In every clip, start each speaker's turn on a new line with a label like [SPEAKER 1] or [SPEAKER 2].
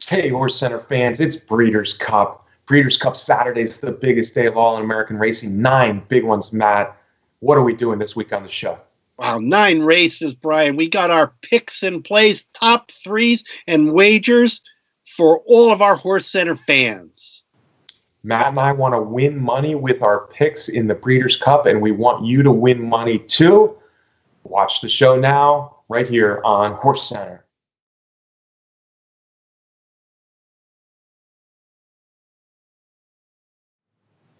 [SPEAKER 1] Hey, HorseCenter fans, it's Breeders' Cup. Breeders' Cup Saturday is the biggest day of all in American racing. 9 big ones, Matt. What are we doing this week on the show?
[SPEAKER 2] Wow, 9 races, Brian. We got our picks in place, top threes and wagers for all of our HorseCenter fans.
[SPEAKER 1] Matt and I want to win money with our picks in the Breeders' Cup, and we want you to win money too. Watch the show now, right here on HorseCenter.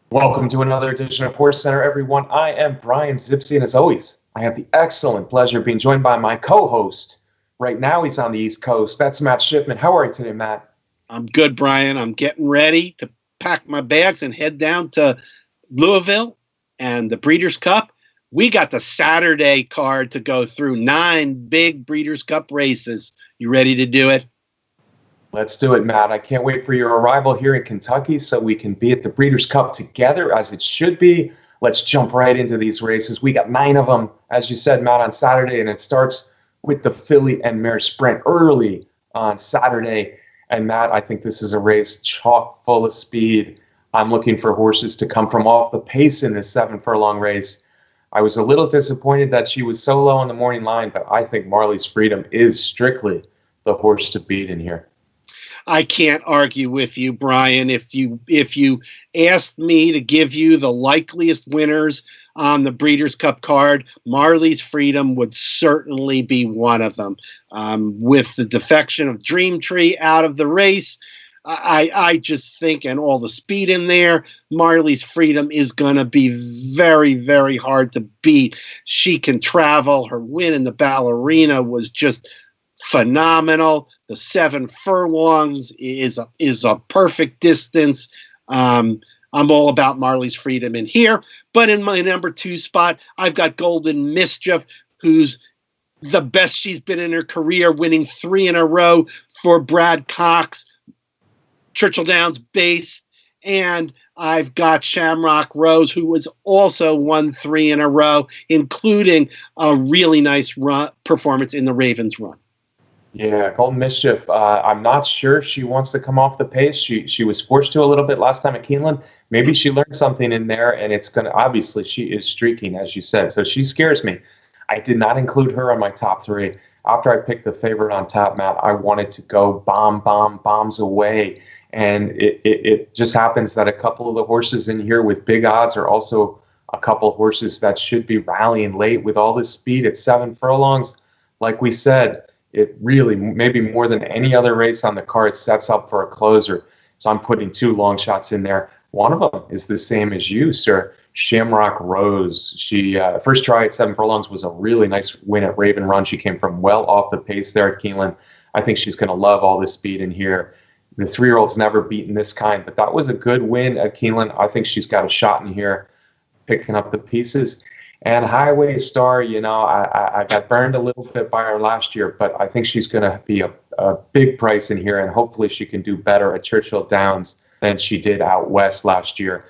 [SPEAKER 1] Welcome to another edition of HorseCenter, everyone. I am Brian Zipsy, and as always, I have the excellent pleasure of being joined by my co-host. Right now, he's on the East Coast. That's Matt Shipman. How are you today, Matt?
[SPEAKER 2] I'm good, Brian. I'm getting ready to pack my bags and head down to Louisville and the Breeders' Cup. We got the Saturday card to go through. 9 big Breeders' Cup races. You ready to do it?
[SPEAKER 1] Let's do it, Matt. I can't wait for your arrival here in Kentucky so we can be at the Breeders' Cup together as it should be. Let's jump right into these races. We got 9 of them, as you said, Matt, on Saturday, and it starts with the Filly and Mare Sprint early on Saturday. And Matt, I think this is a race chock full of speed. I'm looking for horses to come from off the pace in this 7-furlong race. I was a little disappointed that she was so low on the morning line, but I think Marley's Freedom is strictly the horse to beat in here.
[SPEAKER 2] I can't argue with you, Brian. If you asked me to give you the likeliest winners on the Breeders' Cup card, Marley's Freedom would certainly be one of them. With the defection of Dream Tree out of the race, I just think, and all the speed in there, Marley's Freedom is going to be very, very hard to beat. She can travel. Her win in the Ballerina was just phenomenal. The 7 furlongs is a perfect distance. I'm all about Marley's Freedom in here. But in my number 2 spot, I've got Golden Mischief, who's the best she's been in her career, winning 3 in a row for Brad Cox, Churchill Downs based. And I've got Shamrock Rose, who has also won 3 in a row, including a really nice performance in the Ravens run.
[SPEAKER 1] Yeah, Golden Mischief. I'm not sure she wants to come off the pace. She was forced to a little bit last time at Keeneland. Maybe she learned something in there, and it's going to, obviously, she is streaking, as you said. So she scares me. I did not include her on my top 3. After I picked the favorite on top, Matt, I wanted to go bombs away. And it just happens that a couple of the horses in here with big odds are also a couple of horses that should be rallying late with all this speed at 7 furlongs. Like we said, it really, maybe more than any other race on the card, sets up for a closer. So I'm putting 2 long shots in there. One of them is the same as you, sir. Shamrock Rose. She first try at 7 furlongs was a really nice win at Raven Run. She came from well off the pace there at Keeneland. I think she's going to love all the speed in here. The 3-year-old's never beaten this kind, but that was a good win at Keeneland. I think she's got a shot in here, picking up the pieces. And Highway Star, you know, I got burned a little bit by her last year, but I think she's going to be a big price in here, and hopefully she can do better at Churchill Downs than she did out west last year.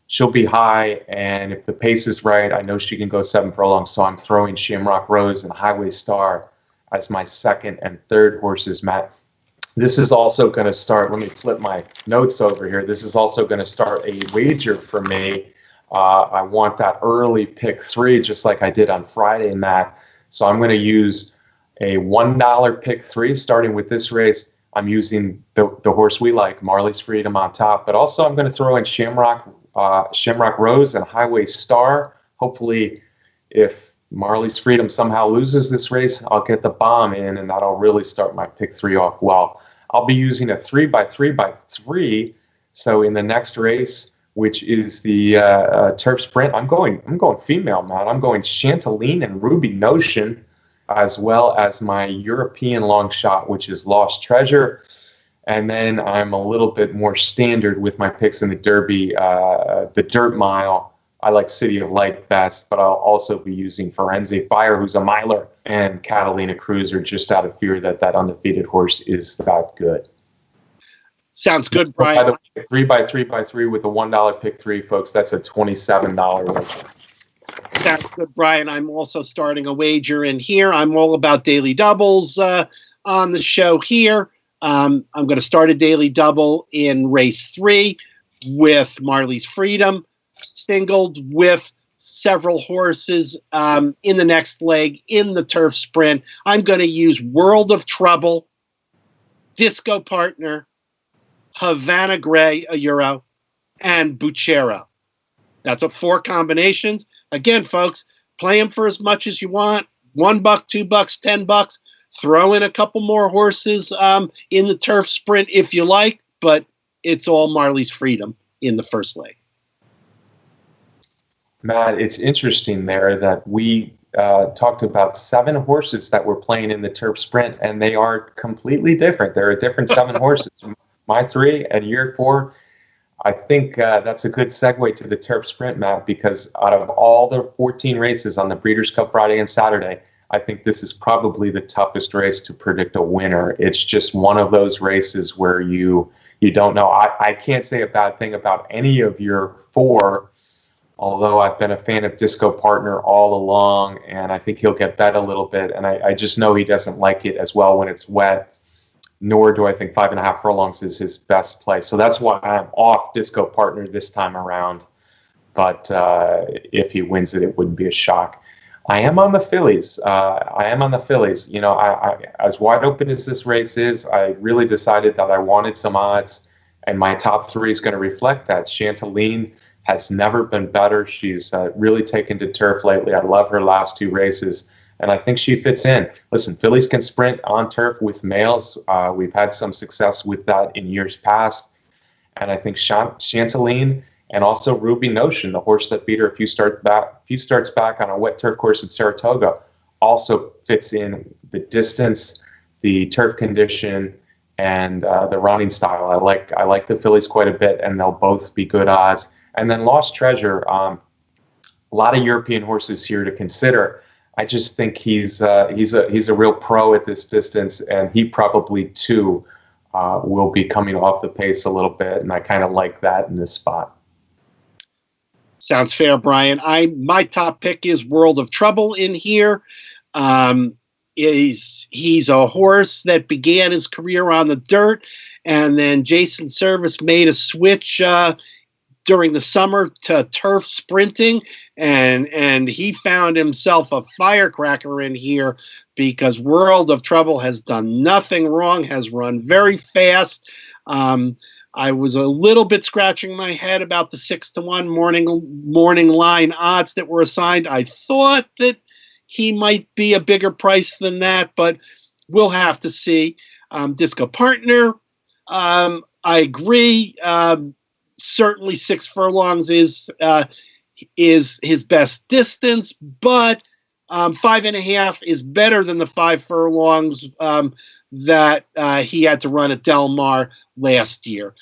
[SPEAKER 1] She'll be high, and if the pace is right, I know she can go 7 furlongs, so I'm throwing Shamrock Rose and Highway Star as my 2nd and 3rd horses, Matt. This is also going to start, let me flip my notes over here. This is also going to start a wager for me. I want that early pick 3, just like I did on Friday, Matt. So I'm going to use a $1 pick 3, starting with this race. I'm using the horse we like, Marley's Freedom, on top. But also I'm going to throw in Shamrock Rose and Highway Star. Hopefully, if Marley's Freedom somehow loses this race, I'll get the bomb in, and that'll really start my pick 3 off well. I'll be using a 3x3x3. So in the next race, which is the Turf Sprint, I'm going female, Matt. I'm going Chanteline and Ruby Notion, as well as my European long shot, which is Lost Treasure. And then I'm a little bit more standard with my picks in the Derby, the Dirt Mile. I like City of Light best, but I'll also be using Firenze Fire, who's a miler, and Catalina Cruiser, just out of fear that undefeated horse is that good.
[SPEAKER 2] Sounds good, Brian.
[SPEAKER 1] By the way, 3x3x3 with a $1 pick 3, folks. That's a $27 wager.
[SPEAKER 2] Sounds good, Brian. I'm also starting a wager in here. I'm all about daily doubles on the show here. I'm going to start a daily double in race 3 with Marley's Freedom, singled with several horses in the next leg in the turf sprint. I'm going to use World of Trouble, Disco Partner, Havana Gray, a euro, and Buchero. That's 4 combinations. Again, folks, play them for as much as you want. $1, $2, $10. Throw in a couple more horses in the turf sprint if you like, but it's all Marley's Freedom in the first leg.
[SPEAKER 1] Matt, it's interesting there that we talked about 7 horses that were playing in the turf sprint, and they are completely different. There are different 7 horses. My 3 and your 4. I think that's a good segue to the turf sprint, Matt, because out of all the 14 races on the Breeders' Cup Friday and Saturday, I think this is probably the toughest race to predict a winner. It's just one of those races where you don't know. I can't say a bad thing about any of your 4, although I've been a fan of Disco Partner all along, and I think he'll get bet a little bit. And I just know he doesn't like it as well when it's wet, nor do I think 5.5 furlongs is his best play. So that's why I'm off Disco Partner this time around. But if he wins it, it wouldn't be a shock. I am on the fillies. You know, I as wide open as this race is, I really decided that I wanted some odds, and my top 3 is going to reflect that. Chanteline has never been better. She's really taken to turf lately. I love her last 2 races, and I think she fits in. Listen, fillies can sprint on turf with males. We've had some success with that in years past, and I think Chanteline and also Ruby Notion, the horse that beat her a few starts back on a wet turf course at Saratoga, also fits in the distance, the turf condition, and the running style. I like the fillies quite a bit, and they'll both be good odds. And then Lost Treasure, a lot of European horses here to consider. I just think he's a real pro at this distance, and he probably too will be coming off the pace a little bit, and I kind of like that in this spot.
[SPEAKER 2] Sounds fair, Brian. My top pick is World of Trouble in here. He's a horse that began his career on the dirt, and then Jason Service made a switch during the summer to turf sprinting, and he found himself a firecracker in here because World of Trouble has done nothing wrong, has run very fast. I was a little bit scratching my head about the 6-1 morning line odds that were assigned. I thought that he might be a bigger price than that, but we'll have to see. Disco Partner, I agree. Certainly 6 furlongs is his best distance, but 5.5 is better than the 5 furlongs that he had to run at Del Mar last year.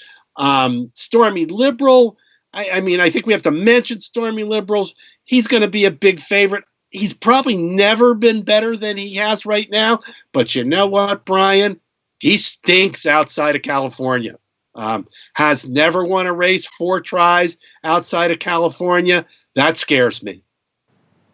[SPEAKER 2] Stormy Liberal, I mean, I think we have to mention Stormy Liberals. He's going to be a big favorite. He's probably never been better than he has right now, but you know what, Brian? He stinks outside of California. Has never won a race 4 tries outside of California. That scares me.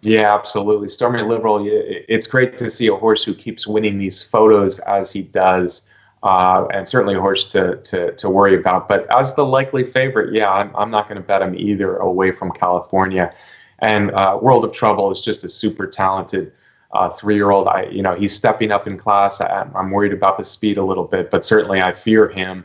[SPEAKER 1] Yeah, absolutely. Stormy Liberal, it's great to see a horse who keeps winning these photos as he does, and certainly a horse to worry about. But as the likely favorite, yeah, I'm not going to bet him either away from California. And World of Trouble is just a super talented 3-year-old. He's stepping up in class. I'm worried about the speed a little bit, but certainly I fear him.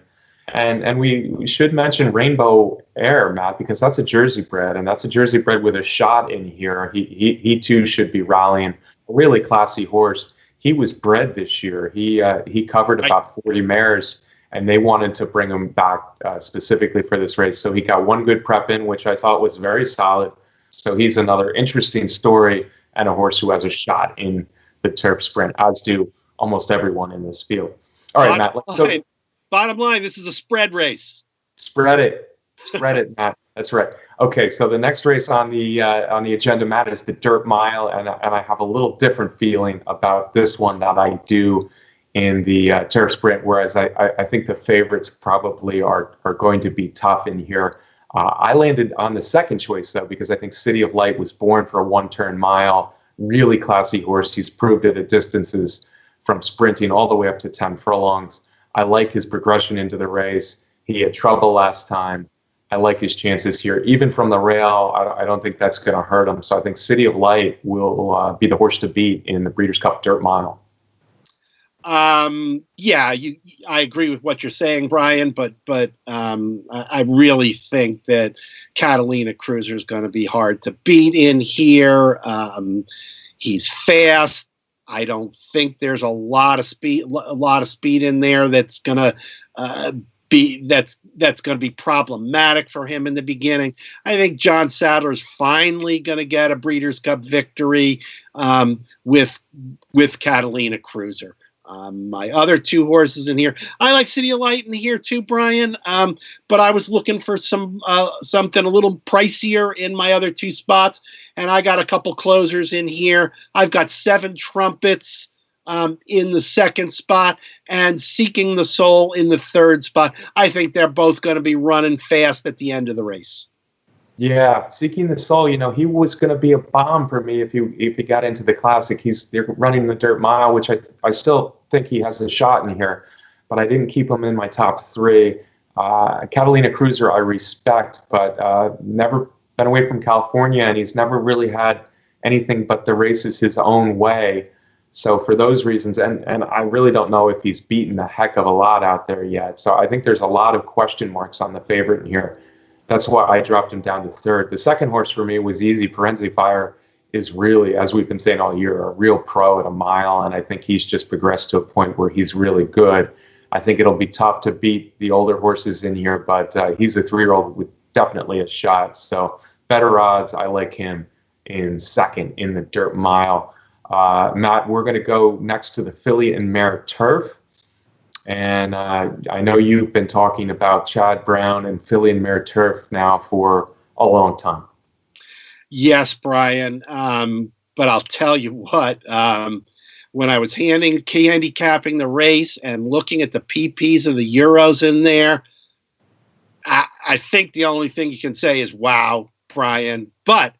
[SPEAKER 1] And we should mention Rainbow Air, Matt, because that's a Jersey bred, and that's a Jersey bred with a shot in here. He too should be rallying. A really classy horse. He was bred this year. He covered about 40 mares, and they wanted to bring him back specifically for this race. So he got 1 good prep in, which I thought was very solid. So he's another interesting story and a horse who has a shot in the turf sprint, as do almost everyone in this field. All right, Matt, let's go.
[SPEAKER 2] Bottom line, this is a spread race.
[SPEAKER 1] Spread it, Matt. That's right. Okay, so the next race on the agenda, Matt, is the Dirt Mile, and I have a little different feeling about this one that I do in the turf sprint. Whereas I think the favorites probably are going to be tough in here. I landed on the second choice though because I think City of Light was born for a 1-turn mile. Really classy horse. He's proved it at distances from sprinting all the way up to 10 furlongs. I like his progression into the race. He had trouble last time. I like his chances here. Even from the rail, I don't think that's going to hurt him. So I think City of Light will be the horse to beat in the Breeders' Cup Dirt Mile.
[SPEAKER 2] Yeah, I agree with what you're saying, Brian, but I really think that Catalina Cruiser is going to be hard to beat in here. He's fast. I don't think there's a lot of speed in there that's going to be problematic for him in the beginning. I think John Sadler's finally going to get a Breeders' Cup victory with Catalina Cruiser. My other two horses in here, I like City of Light in here too, Brian. But I was looking for something a little pricier in my other two spots, and I got a couple closers in here. I've got Seven Trumpets in the second spot and Seeking the Soul in the third spot. I think they're both going to be running fast at the end of the race.
[SPEAKER 1] Yeah, Seeking the Soul, he was going to be a bomb for me if he got into the Classic. They're running the Dirt Mile, which I still think he has a shot in here, but I didn't keep him in my top three. Catalina Cruiser I respect, but never been away from California, and he's never really had anything but the races his own way. So for those reasons, and I really don't know if he's beaten a heck of a lot out there yet. So I think there's a lot of question marks on the favorite in here. That's why I dropped him down to third. The second horse for me was easy. Firenze Fire is really, as we've been saying all year, a real pro at a mile, and I think he's just progressed to a point where he's really good. I think it'll be tough to beat the older horses in here, but he's a 3-year-old with definitely a shot. So better odds, I like him in second in the Dirt Mile. Matt, we're going to go next to the Filly and Mare Turf. And I know you've been talking about Chad Brown and Filly and Mare Turf now for a long time.
[SPEAKER 2] Yes, Brian. But I'll tell you what, when I was handicapping the race and looking at the PPs of the Euros in there, I think the only thing you can say is, wow, Brian. But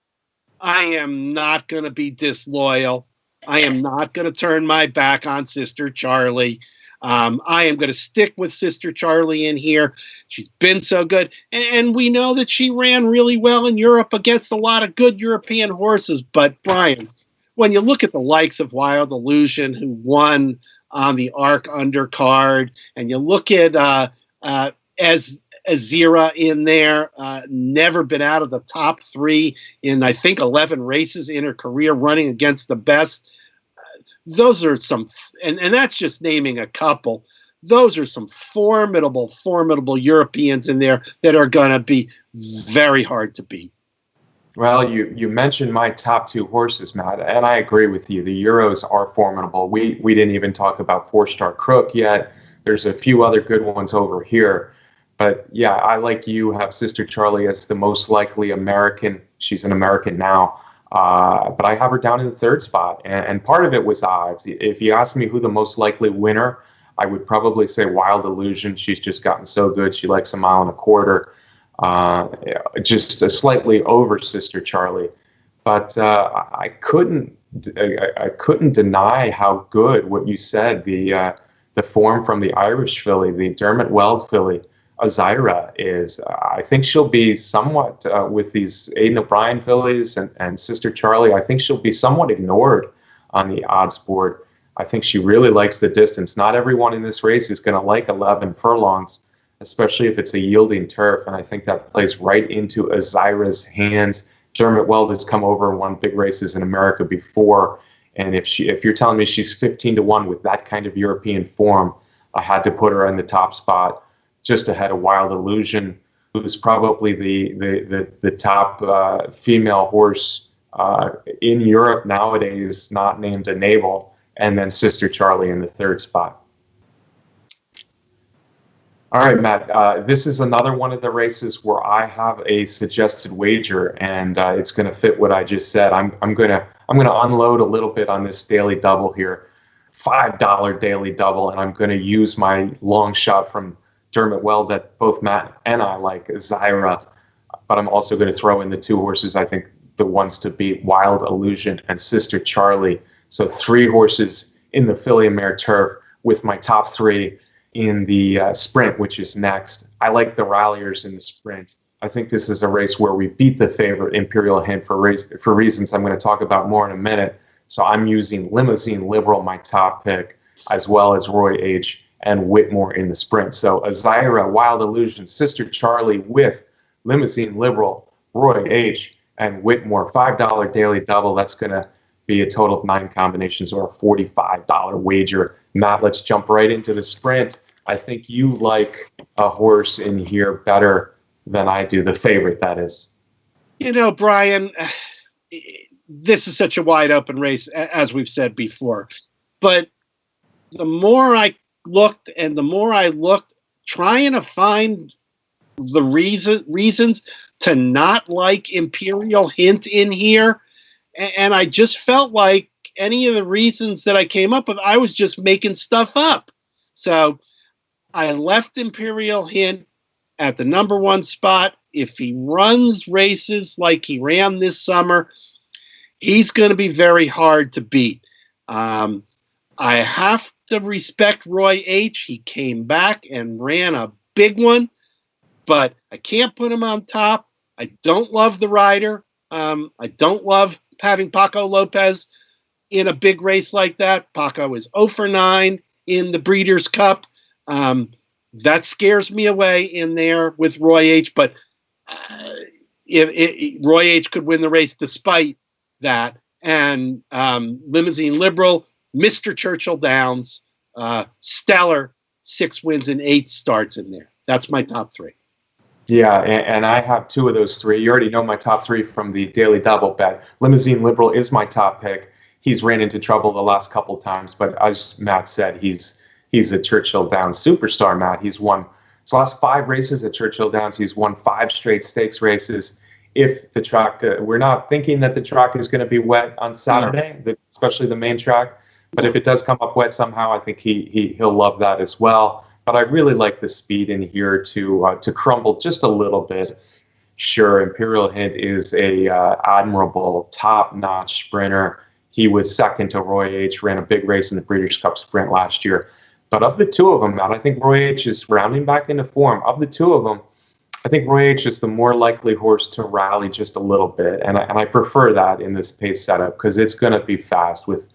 [SPEAKER 2] I am not going to be disloyal. I am not going to turn my back on Sistercharlie. I am going to stick with Sistercharlie in here. She's been so good. And we know that she ran really well in Europe against a lot of good European horses. But, Brian, when you look at the likes of Wild Illusion, who won on the ARC undercard, and you look at Ezirya in there, never been out of the top three in, I think, 11 races in her career running against the best. Those are some, and that's just naming a couple. Those are some formidable Europeans in there that are going to be very hard to beat.
[SPEAKER 1] Well, you mentioned my top two horses, Matt, and I agree with you. The Euros are formidable. We didn't even talk about 4-Star Crook yet. There's a few other good ones over here. But yeah, I, like you, have Sistercharlie as the most likely American. She's an American now. But I have her down in the third spot, and part of it was odds. If you ask me who the most likely winner, I would probably say Wild Illusion. She's just gotten so good. She likes 1.25 miles, just slightly over Sistercharlie. But I couldn't deny how good what you said. The form from the Irish filly, the Dermot Weld filly, Ezirya, is. I think she'll be somewhat, with these Aidan O'Brien fillies and Sistercharlie, I think she'll be somewhat ignored on the odds board. I think she really likes the distance. Not everyone in this race is going to like 11 furlongs, especially if it's a yielding turf, and I think that plays right into Ezirya's hands. Dermot Weld has come over and won big races in America before, and if you're telling me she's 15-1 with that kind of European form, I had to put her in the top spot, just ahead of Wild Illusion, who's probably the top female horse in Europe nowadays, not named Enable, and then Sistercharlie in the third spot. All right, Matt, this is another one of the races where I have a suggested wager, and it's going to fit what I just said. I'm going to unload a little bit on this daily double here, $5 daily double, and I'm going to use my long shot from Dermot Weld that both Matt and I like, Ezirya, but I'm also going to throw in the two horses I think the ones to beat, Wild Illusion and Sistercharlie. So 3 horses in the Filly and Mare Turf with my top 3. in the sprint, which is next. I like the ralliers in the sprint. I think this is a race where we beat the favorite Imperial Hint for reasons I'm going to talk about more in a minute. So I'm using Limousine Liberal, my top pick, as well as Roy H. and Whitmore in the sprint. So Ezirya, Wild Illusion, Sistercharlie with Limousine Liberal, Roy H., and Whitmore, $5 daily double. That's going to be a total of 9 combinations or a $45 wager. Matt, let's jump right into the sprint. I think you like a horse in here better than I do, the favorite, that is.
[SPEAKER 2] You know, Brian, this is such a wide open race, as we've said before. But the more I looked trying to find the reasons to not like Imperial Hint in here, and I just felt like any of the reasons that I came up with, I was just making stuff up. So I left Imperial Hint at the number 1 spot. If he runs races like he ran this summer, he's going to be very hard to beat. I have to respect Roy H. He came back and ran a big one, but I can't put him on top. I don't love the rider. I don't love having Paco Lopez in a big race like that. Paco is 0 for 9 in the Breeders' Cup. That scares me away in there with Roy H. But Roy H. could win the race despite that. And Limousine Liberal, Mr. Churchill Downs, stellar, 6 wins and 8 starts in there. That's my top 3.
[SPEAKER 1] Yeah, and I have 2 of those 3. You already know my top 3 from the daily double bet. Limousine Liberal is my top pick. He's ran into trouble the last couple times, but as Matt said, he's a Churchill Downs superstar, Matt. He's won his last 5 races at Churchill Downs. He's won 5 straight stakes races. If the track, we're not thinking that the track is going to be wet on Saturday, especially the main track, but if it does come up wet somehow, I think he'll love that as well. But I really like the speed in here to crumble just a little bit. Sure, Imperial Hint is a admirable, top-notch sprinter. He was second to Roy H., ran a big race in the Breeders' Cup Sprint last year. But of the 2 of them, Matt, I think Roy H. is rounding back into form. Of the 2 of them, I think Roy H. is the more likely horse to rally just a little bit. And I prefer that in this pace setup because it's going to be fast with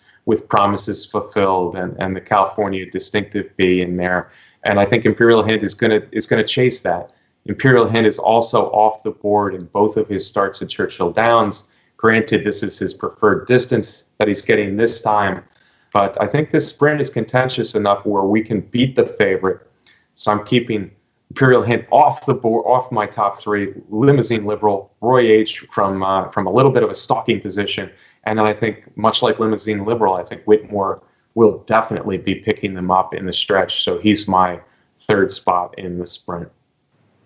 [SPEAKER 1] Promises Fulfilled and the California Distinctive B in there. And I think Imperial Hint is going to chase that. Imperial Hint is also off the board in both of his starts at Churchill Downs. Granted, this is his preferred distance that he's getting this time. But I think this sprint is contentious enough where we can beat the favorite. So I'm keeping Imperial Hint off the board, off my top 3. Limousine Liberal, Roy H. from a little bit of a stalking position. And then I think, much like Limousine Liberal, I think Whitmore will definitely be picking them up in the stretch. So he's my 3rd spot in the sprint.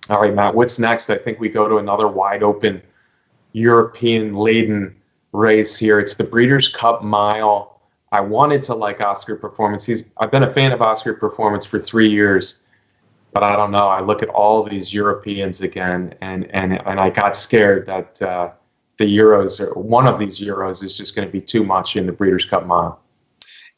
[SPEAKER 1] All right, Matt, what's next? I think we go to another wide open European-laden race here. It's the Breeders' Cup Mile. I wanted to like Oscar Performance. I've been a fan of Oscar Performance for 3 years, but I don't know. I look at all these Europeans again, and I got scared that the Euros, or one of these Euros, is just going to be too much in the Breeders' Cup Mile.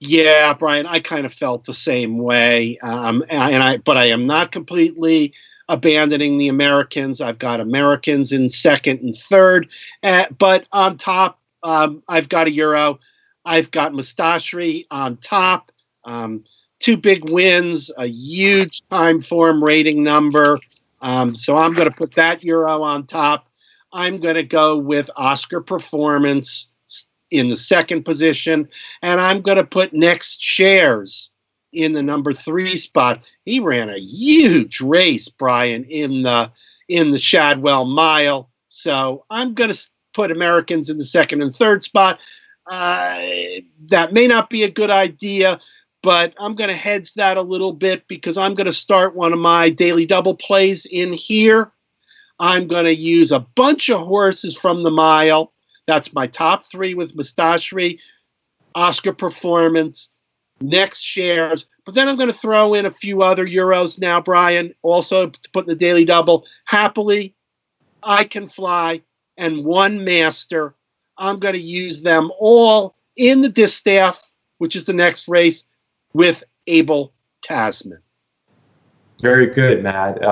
[SPEAKER 2] Yeah, Brian, I kind of felt the same way, but I am not completely abandoning the Americans. I've got Americans in 2nd and 3rd, but on top, I've got a Euro. I've got Mustachary on top. 2 big wins, a huge time form rating number. So I'm going to put that Euro on top. I'm going to go with Oscar Performance in the 2nd position, and I'm going to put Next Shares in the number 3 spot. He ran a huge race, Brian, in the Shadwell Mile. So I'm going to put Americans in the 2nd and 3rd spot. That may not be a good idea, but I'm going to hedge that a little bit because I'm going to start one of my daily double plays in here. I'm going to use a bunch of horses from the mile. That's my top 3 with Mustachary, Oscar Performance, Next Shares. But then I'm going to throw in a few other Euros now, Brian, also to put in the daily double. Happily, I Can Fly, and One Master. I'm going to use them all in the distaff, which is the next race, with Abel Tasman.
[SPEAKER 1] Very good, Matt.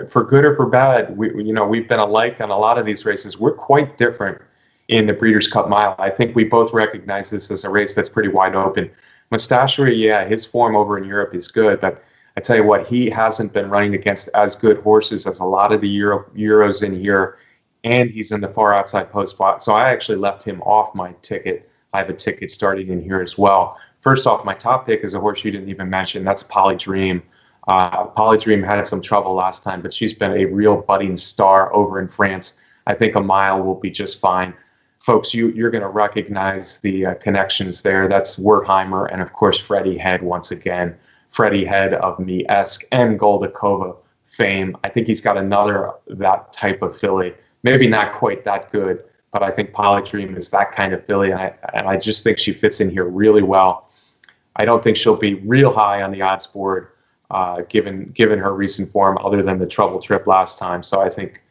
[SPEAKER 1] For good or for bad, we've been alike on a lot of these races. We're quite different in the Breeders' Cup Mile. I think we both recognize this as a race that's pretty wide open. Mustachery, yeah, his form over in Europe is good, but I tell you what, he hasn't been running against as good horses as a lot of the Euros in here, and he's in the far outside post spot. So I actually left him off my ticket. I have a ticket starting in here as well. First off, my top pick is a horse you didn't even mention. That's Polydream. Polydream had some trouble last time, but she's been a real budding star over in France. I think a mile will be just fine. Folks, you're going to recognize the connections there. That's Wertheimer and, of course, Freddie Head once again. Freddie Head of Me-esque and Goldakova fame. I think he's got another that type of filly. Maybe not quite that good, but I think Polydream is that kind of filly, and I just think she fits in here really well. I don't think she'll be real high on the odds board, given her recent form, other than the trouble trip last time. So I think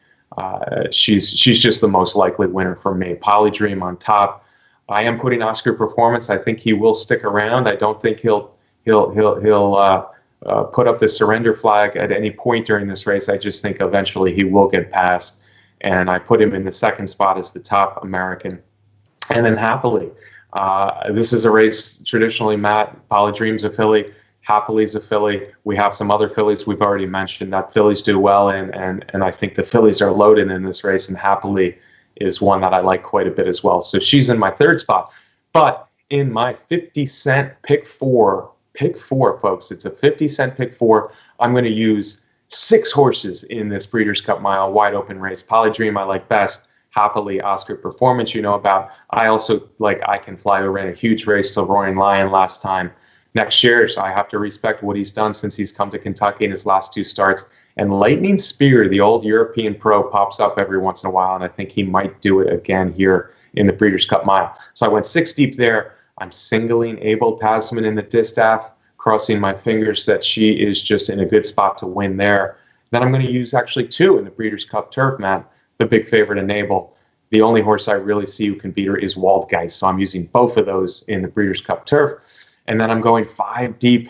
[SPEAKER 1] she's just the most likely winner for me. Polydream on top. I am putting Oscar Performance. I think he will stick around. I don't think he'll put up the surrender flag at any point during this race. I just think eventually he will get past, and I put him in the second spot as the top American. And then Happily. This is a race traditionally, Matt. Polydream's a filly. Happily is a filly. We have some other fillies we've already mentioned that fillies do well, and I think the fillies are loaded in this race, and Happily is one that I like quite a bit as well. So she's in my third spot. But in my 50-cent pick four, folks, it's a 50-cent pick four. I'm going to use 6 horses in this Breeders' Cup Mile wide open race. Polydream I like best. Happily, Oscar Performance you know about. I also like I Can Fly, who ran a huge race to Roaring Lion last time. Next year, so I have to respect what he's done since he's come to Kentucky in his last 2 starts. And Lightning Spear, the old European pro, pops up every once in a while, and I think he might do it again here in the Breeders' Cup Mile. So I went 6 deep there. I'm singling Abel Tasman in the distaff, crossing my fingers that she is just in a good spot to win there. Then I'm going to use actually 2 in the Breeders' Cup Turf, Matt. The big favorite, Enable. The only horse I really see who can beat her is Waldgeist, so I'm using both of those in the Breeders' Cup Turf. And then I'm going 5 deep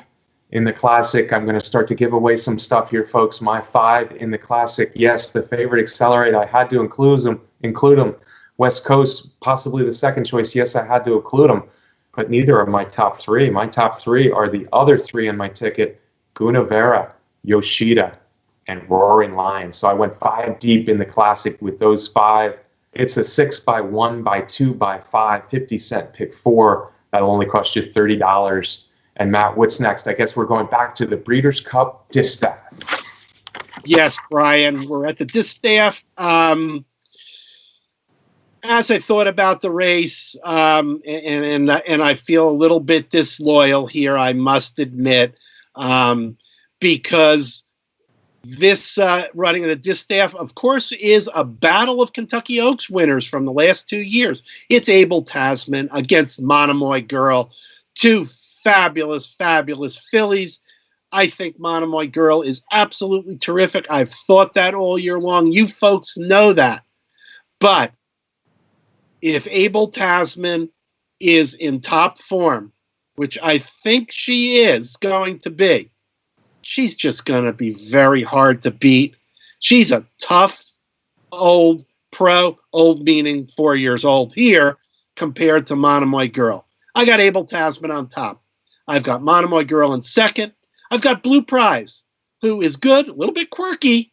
[SPEAKER 1] in the Classic. I'm going to start to give away some stuff here, folks. My 5 in the Classic. Yes, the favorite, Accelerate. I had to include them. West Coast, possibly the second choice. Yes, I had to include them. But neither are my top 3. My top 3 are the other 3 in my ticket, Gunnevera, Yoshida, and Roaring Lion. So I went 5 deep in the Classic with those 5. It's a 6 by 1 by 2 by 5, 50-cent pick 4. That'll only cost you $30. And Matt, what's next? I guess we're going back to the Breeders' Cup Distaff.
[SPEAKER 2] Yes, Brian, we're at the Distaff. As I thought about the race, and I feel a little bit disloyal here, I must admit, because this running of the Distaff, of course, is a battle of Kentucky Oaks winners from the last 2 years. It's Abel Tasman against Monomoy Girl, 2 fabulous, fabulous fillies. I think Monomoy Girl is absolutely terrific. I've thought that all year long. You folks know that. But if Abel Tasman is in top form, which I think she is going to be, she's just going to be very hard to beat. She's a tough, old pro, old meaning 4 years old here, compared to Monomoy Girl. I got Abel Tasman on top. I've got Monomoy Girl in second. I've got Blue Prize, who is good, a little bit quirky,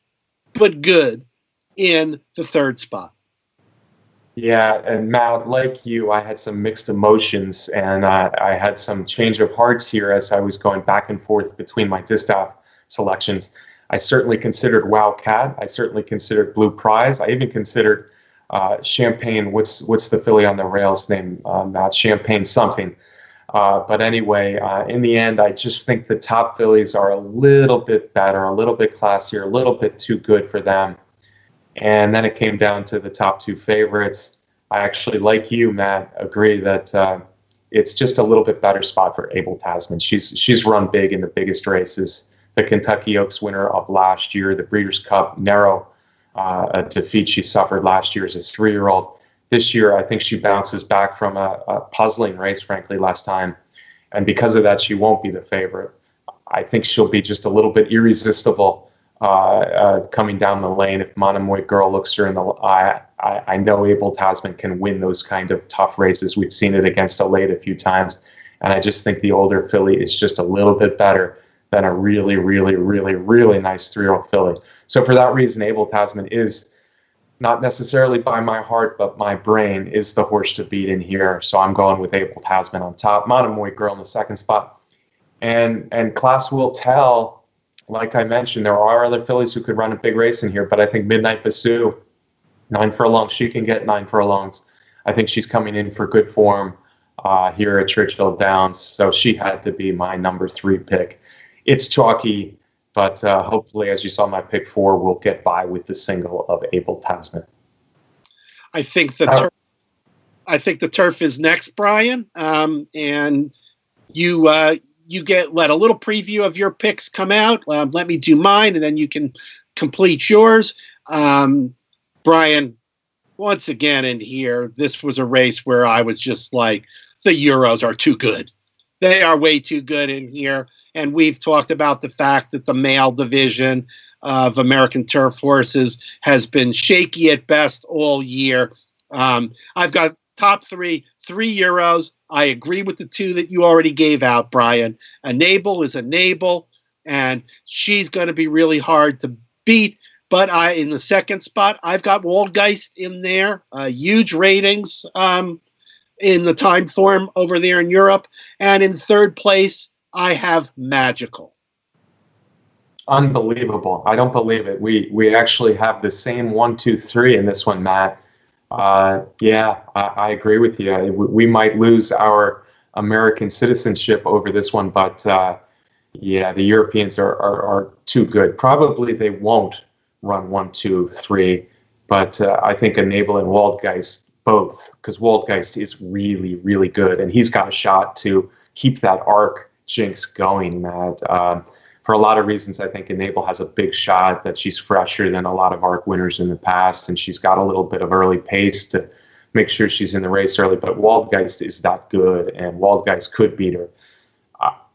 [SPEAKER 2] but good, in the third spot.
[SPEAKER 1] Yeah, and Matt, like you, I had some mixed emotions, and I had some change of hearts here as I was going back and forth between my Distaff selections. I certainly considered Wildcat. I certainly considered Blue Prize. I even considered Champagne. What's the filly on the rails name? Matt, Champagne something. But anyway, in the end, I just think the top fillies are a little bit better, a little bit classier, a little bit too good for them. And then it came down to the top 2 favorites. I actually, like you, Matt, agree that it's just a little bit better spot for Abel Tasman. She's run big in the biggest races. The Kentucky Oaks winner of last year, the Breeders' Cup, narrow defeat she suffered last year as a 3-year-old. This year, I think she bounces back from a puzzling race, frankly, last time. And because of that, she won't be the favorite. I think she'll be just a little bit irresistible coming down the lane. If Monomoy Girl looks her in the eye, I know Abel Tasman can win those kind of tough races. We've seen it against Elate a few times, and I just think the older filly is just a little bit better than a really, really, really, really nice 3-year-old filly. So for that reason, Abel Tasman is not necessarily by my heart, but my brain is the horse to beat in here. So I'm going with Abel Tasman on top, Monomoy Girl in the second spot. And class will tell. Like I mentioned, there are other fillies who could run a big race in here, but I think Midnight Bisou, 9 furlongs, she can get 9 furlongs. I think she's coming in for good form here at Churchill Downs, so she had to be my number 3 pick. It's chalky, but hopefully, as you saw my pick 4, we'll get by with the single of Abel Tasman.
[SPEAKER 2] I think the turf is next, Brian, and you let a little preview of your picks come out. Let me do mine, and then you can complete yours. Brian, once again in here, this was a race where I was just like, the Euros are too good. They are way too good in here. And we've talked about the fact that the male division of American turf horses has been shaky at best all year. I've got top 3 Euros. I agree with the 2 that you already gave out, Brian. Enable is Enable, and she's going to be really hard to beat. But in the second spot, I've got Waldgeist in there. Huge ratings in the time form over there in Europe. And in third place, I have Magical.
[SPEAKER 1] Unbelievable. I don't believe it. We actually have the same 1, 2, 3 in this one, Matt. I agree with you. We might lose our American citizenship over this one, but the Europeans are too good. Probably they won't run 1, 2, 3, but I think Enable and Waldgeist both, because Waldgeist is really, really good, and he's got a shot to keep that arc jinx going, Matt. For a lot of reasons, I think Enable has a big shot, that she's fresher than a lot of ARC winners in the past, and she's got a little bit of early pace to make sure she's in the race early. But Waldgeist is that good, and Waldgeist could beat her.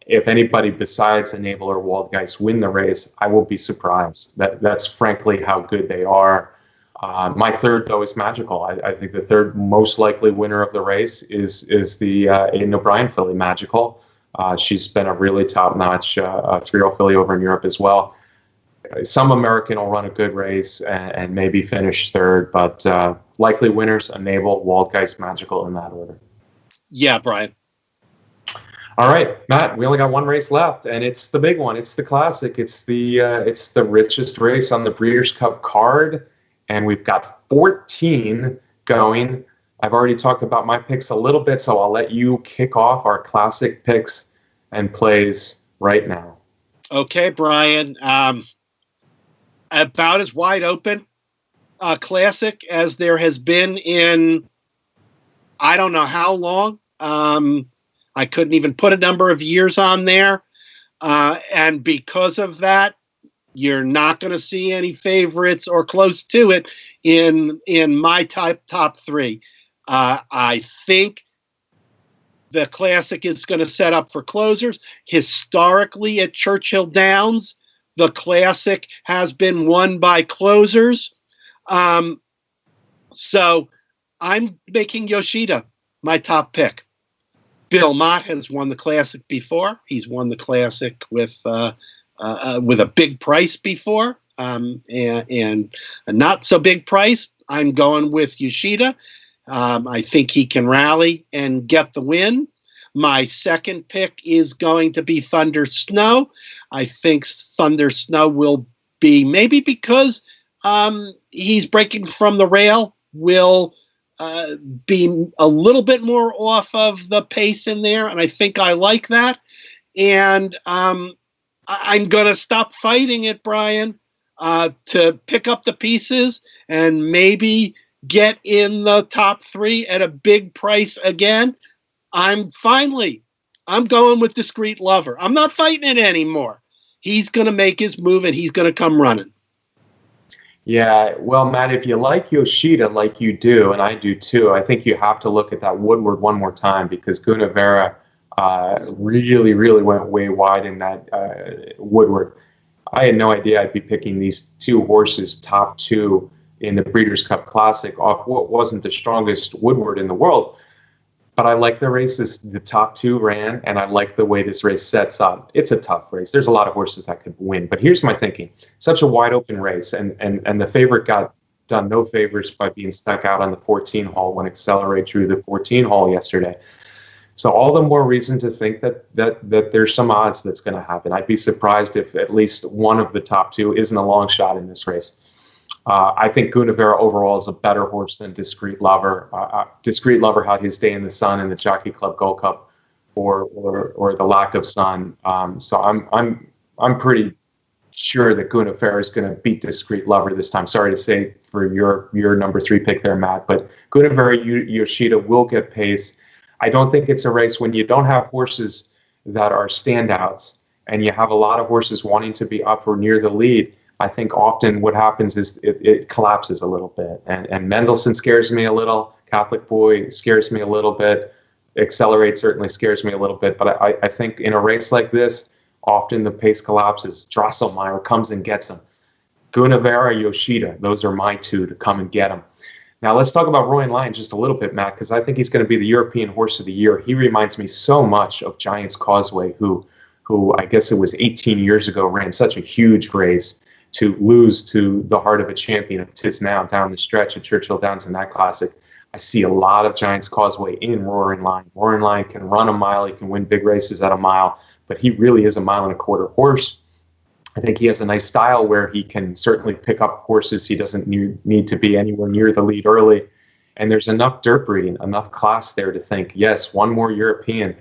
[SPEAKER 1] If anybody besides Enable or Waldgeist win the race, I will be surprised. That's frankly how good they are. My third, though, is Magical. I think the third most likely winner of the race is the Aidan O'Brien filly, Magical. She's been a really top-notch 3-year-old filly over in Europe as well. Some American will run a good race and maybe finish third, but likely winners, Enable, Waldgeist, Magical in that order.
[SPEAKER 2] Yeah, Brian.
[SPEAKER 1] All right, Matt, we only got one race left, and it's the big one. It's the Classic. It's the richest race on the Breeders' Cup card, and we've got 14 going. I've already talked about my picks a little bit, so I'll let you kick off our Classic picks and plays right now.
[SPEAKER 2] Okay, Brian. About as wide open Classic as there has been in I don't know how long. I couldn't even put a number of years on there. And because of that, you're not going to see any favorites or close to it in my top 3. I think the Classic is going to set up for closers. Historically at Churchill Downs, the Classic has been won by closers. So I'm making Yoshida my top pick. Bill Mott has won the Classic before. He's won the Classic with a big price before, and a not so big price. I'm going with Yoshida. I think he can rally and get the win. My second pick is going to be Thunder Snow. I think Thunder Snow will be, maybe because he's breaking from the rail, will be a little bit more off of the pace in there, and I think I like that. And I'm going to stop fighting it, Brian, to pick up the pieces and maybe get in the top 3 at a big price again. I'm going with Discreet Lover. I'm not fighting it anymore. He's going to make his move, and he's going to come running.
[SPEAKER 1] Yeah, well, Matt, if you like Yoshida like you do, and I do too, I think you have to look at that Woodward one more time, because Gunnevera really went way wide in that Woodward. I had no idea I'd be picking these two horses, top two in the Breeders' Cup Classic, off what wasn't the strongest Woodward in the world. But I like the races the top two ran, and I like the way this race sets up. It's a tough race. There's a lot of horses that could win. But here's my thinking. Such a wide open race, and the favorite got done no favors by being stuck out on the 14 hole when Accelerate drew the 14 hole yesterday. So all the more reason to think that there's some odds that's going to happen. I'd be surprised if at least one of the top two isn't a long shot in this race. I think Gunnevera overall is a better horse than Discreet Lover. Discreet Lover had his day in the sun in the Jockey Club Gold Cup, or the lack of sun. So I'm pretty sure that Gunnevera is going to beat Discreet Lover this time. Sorry to say for your number 3 pick there, Matt, but Gunnevera Yoshida will get pace. I don't think it's a race when you don't have horses that are standouts and you have a lot of horses wanting to be up or near the lead. I think often what happens is it collapses a little bit. And Mendelssohn scares me a little. Catholic Boy scares me a little bit. Accelerate certainly scares me a little bit. But I think in a race like this, often the pace collapses. Drosselmeyer comes and gets him. Gunnevera, Yoshida, those are my two to come and get him. Now let's talk about Royal Lion just a little bit, Matt, because I think he's going to be the European Horse of the Year. He reminds me so much of Giants Causeway, who I guess it was 18 years ago ran such a huge race to lose to the Heart of a Champion of Tis Now down the stretch at Churchill Downs in that classic. I see a lot of Giants Causeway in Roaring Lion. Roaring Lion can run a mile. He can win big races at a mile, but he really is a 1.25 mile horse. I think he has a nice style where he can certainly pick up horses. He doesn't need to be anywhere near the lead early. And there's enough dirt breeding, enough class there to think, yes, one more European.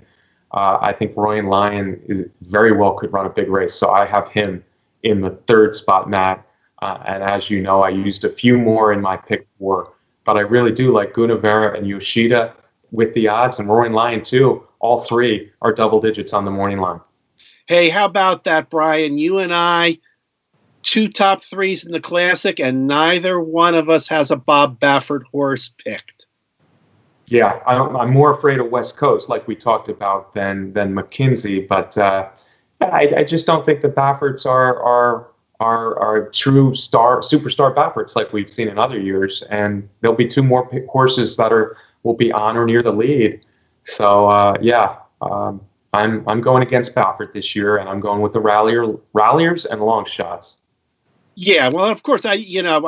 [SPEAKER 1] I think Royal Lion is very well could run a big race. So I have him in the 3rd spot, Matt. And as you know, I used a few more in my pick 4. But I really do like Gunnevera and Yoshida with the odds, and Roaring Lion too. All 3 are double digits on the morning line.
[SPEAKER 2] Hey, how about that, Brian? You and I, 2 top 3s in the Classic, and neither one of us has a Bob Baffert horse picked.
[SPEAKER 1] Yeah, I'm more afraid of West Coast, like we talked about, than McKinsey. But I just don't think the Bafferts are true superstar Bafferts like we've seen in other years. And there'll be 2 more horses that will be on or near the lead. So I'm going against Baffert this year, and I'm going with the ralliers and long shots.
[SPEAKER 2] Yeah, well, of course, I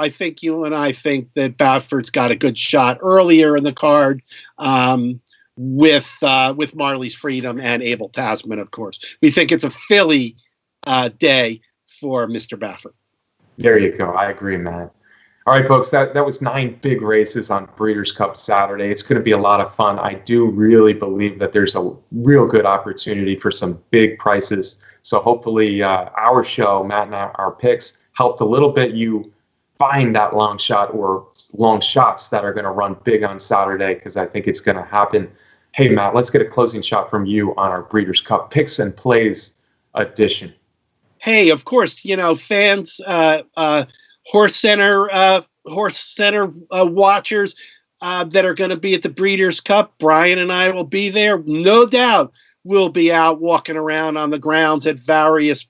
[SPEAKER 2] think you and I think that Baffert's got a good shot earlier in the card with Marley's Freedom and Abel Tasman, of course. We think it's a Philly day for Mr. Baffert.
[SPEAKER 1] There you go. I agree, Matt. All right, folks, that was 9 big races on Breeders' Cup Saturday. It's going to be a lot of fun. I do really believe that there's a real good opportunity for some big prices. So hopefully our show, Matt and our picks, helped a little bit you find that long shot or long shots that are going to run big on Saturday, because I think it's going to happen. Hey, Matt, let's get a closing shot from you on our Breeders' Cup Picks and Plays edition.
[SPEAKER 2] Hey, of course, fans, HorseCenter watchers that are going to be at the Breeders' Cup. Brian and I will be there. No doubt we'll be out walking around on the grounds at various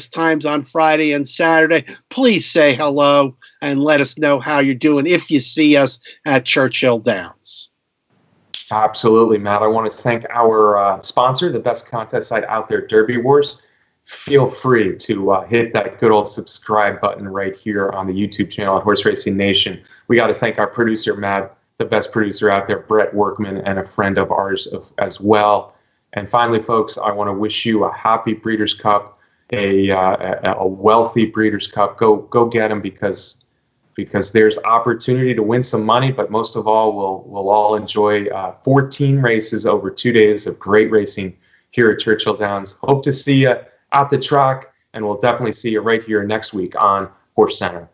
[SPEAKER 2] times on Friday and Saturday. Please say hello and let us know how you're doing if you see us at Churchill Downs.
[SPEAKER 1] Absolutely, Matt. I want to thank our sponsor, the best contest site out there, Derby Wars. Feel free to hit that good old subscribe button right here on the YouTube channel at Horse Racing Nation. We got to thank our producer, Matt, the best producer out there, Brett Workman, and a friend of ours as well. And finally, folks, I want to wish you a happy Breeders' Cup, a wealthy Breeders' Cup. Go get them because there's opportunity to win some money, but most of all, we'll all enjoy 14 races over 2 days of great racing here at Churchill Downs. Hope to see you at the track, and we'll definitely see you right here next week on HorseCenter.